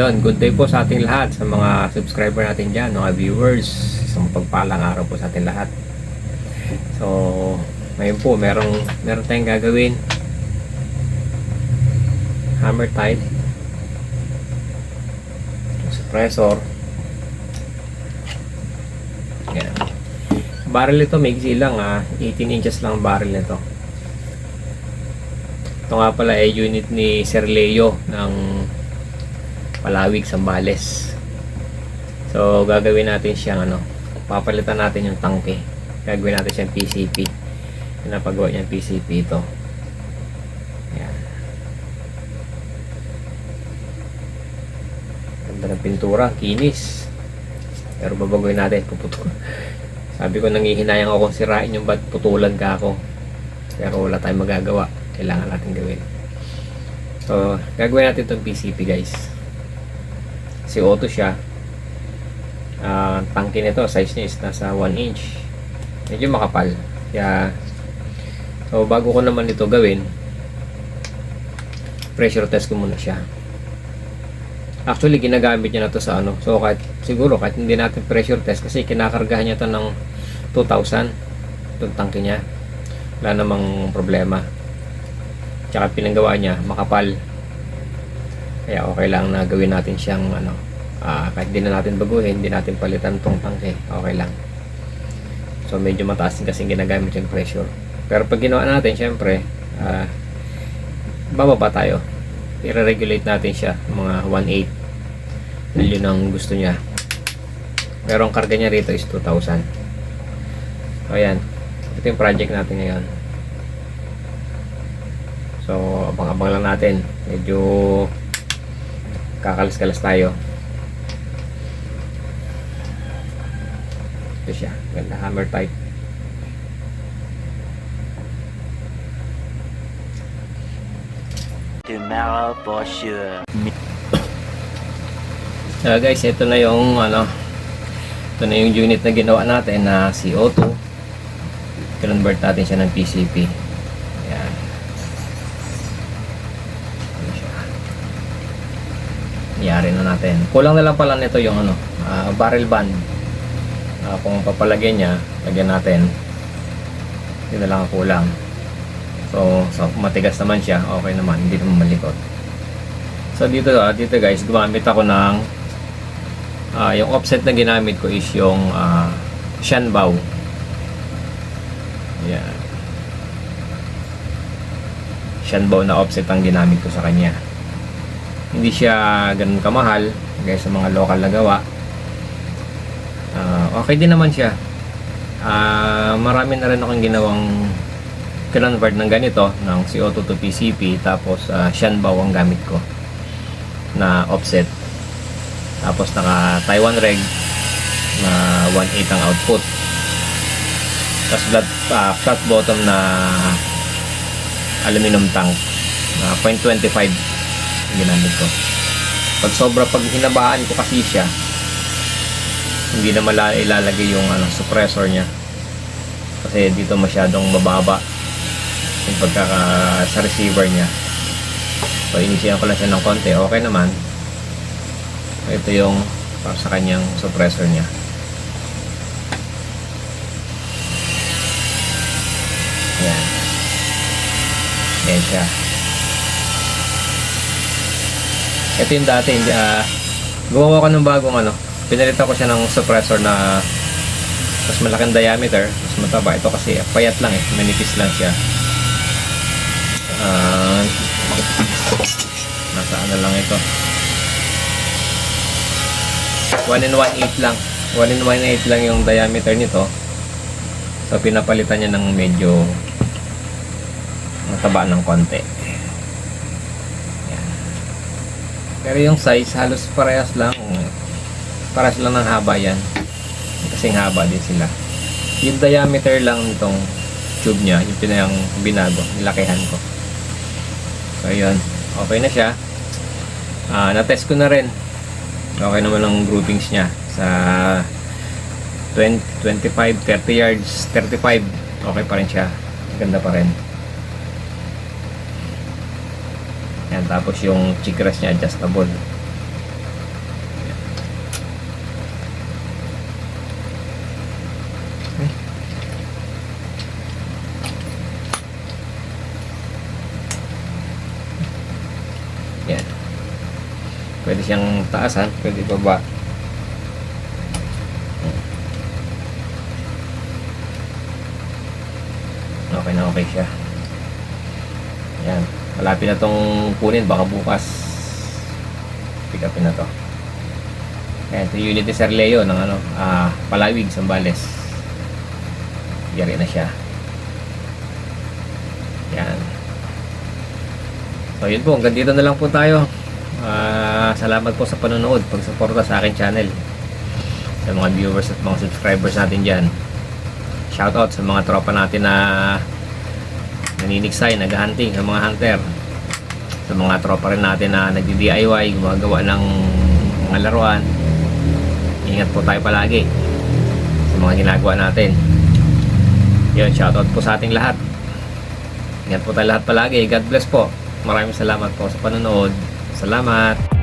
ayun, good day po sa ating lahat, sa mga subscriber natin dyan, mga viewers. Isang pagpalang araw po sa ating lahat. So, ngayon po, meron tayong gagawin. Hammer type suppressor. Yan. Barrel ito, maigsi lang 18 inches lang barrel nito. Ito nga pala ay unit ni Sir Leo ng Palawig, Sambales. So gagawin natin siyang papalitan natin yung tangke. Gagawin natin siyang PCP. Pinapagawa niyang PCP ito. Yan. Ganda ng pintura, kinis. Pero babagoy natin, puputol. Sabi ko nangihinayang ako kung sirain yung ba't putulan ka ako. Pero wala tayong magagawa. Kailangan natin gawin. So gagawin natin itong PCP, guys. Si Otto siya. Tangke nito, size niya is nasa 1 inch. Medyo makapal. Kaya so bago ko naman ito gawin, pressure test ko muna siya. Actually ginagamit niya na to sa so siguro kahit hindi natin pressure test, kasi kinakargahan niya to ng 2,000 itong tangke niya, wala namang problema. Tsaka pinanggawa niya makapal, kaya okay lang na gawin natin siyang kahit di na natin baguhin, di natin palitan tong tangke, okay lang. So medyo mataas din kasi ginagamit yung pressure. Pero pag ginawa natin, syempre bababa tayo. I-regulate natin siya mga 1.8, yun ang gusto niya. Pero ang karga niya rito is 2,000. So ayan, ito yung project natin ngayon. So abang-abang lang natin, medyo kakalas-kalas tayo. Ito siya, ganda, hammer type. Tomorrow for sure. So guys, ito na yung ito na yung unit na ginawa natin na CO2. Convert natin siya ng PCP. Ayan. Ayan siya. Iyari na natin. Kulang na lang pala nito yung barrel band. Kung papalagyan niya, lagyan natin. Yun na lang ang kulang. So matigas naman siya, okay naman, hindi naman malikot. So dito guys, gumamit ako ng yung offset na ginamit ko is yung Shanbao. Yan. Shanbao na offset ang ginamit ko sa kanya. Hindi siya ganun kamahal guys sa mga local na gawa. Okay din naman siya. Marami na rin akong ginawang convert ng ganito, ng CO2 to PCP, tapos Shanbao ang gamit ko na offset, tapos naka Taiwan reg na 1.8 ang output, tapos flat bottom na aluminum tank na 0.25 ginamit ko. Pag hinabaan ko kasi siya, hindi na ilalagay yung suppressor niya, kasi dito masyadong mababa yung sa receiver niya. So inisiyan ko lang siya ng konti, okay naman. So, ito yung para sa kanyang suppressor niya. Ayan. Ayan siya. Ito yung dati, gumawa ko ng bagong pinalitan ko siya ng suppressor na mas malaking diameter, mas mataba. Ito kasi payat lang manipis lang siya. Nasa lang ito, 1 and 1/8 lang, 1 and 1/8 lang yung diameter nito. So pinapalitan niya ng medyo mataba ng konti. Yan. Pero yung size halos parehas lang ng haba yan, kasing haba din sila. Yung diameter lang nitong tube nya, yung binago, nilakihan ko. So yun, okay na siya. Na-test ko na rin, okay naman ang groupings nya sa 20, 25, 30 yards, 35, okay pa rin siya, ganda pa rin. Yan, tapos yung chikras nya adjustable. siyang taasan, pwede baba. Okay na okay siya. Yan. Malapit na tong kunin. Baka bukas pick upin na to. Ayan. Ito yung unit ni Sir Leo ng Palawig, Zambales. Yari na siya. Yan. So yun po. Hanggang dito na lang po tayo. Salamat po sa panonood. Pagsuporta sa akin channel. Sa mga viewers at mga subscribers natin dyan. Shoutout sa mga tropa natin na naniniksay, naghahunting, sa mga hunter, sa mga tropa rin natin na nagdi-DIY, gumagawa ng mga laruan. Ingat po tayo palagi sa mga ginagawa natin. Yun, shoutout po sa ating lahat. Ingat po tayo lahat palagi. God bless po. Maraming salamat po sa panonood. Salamat.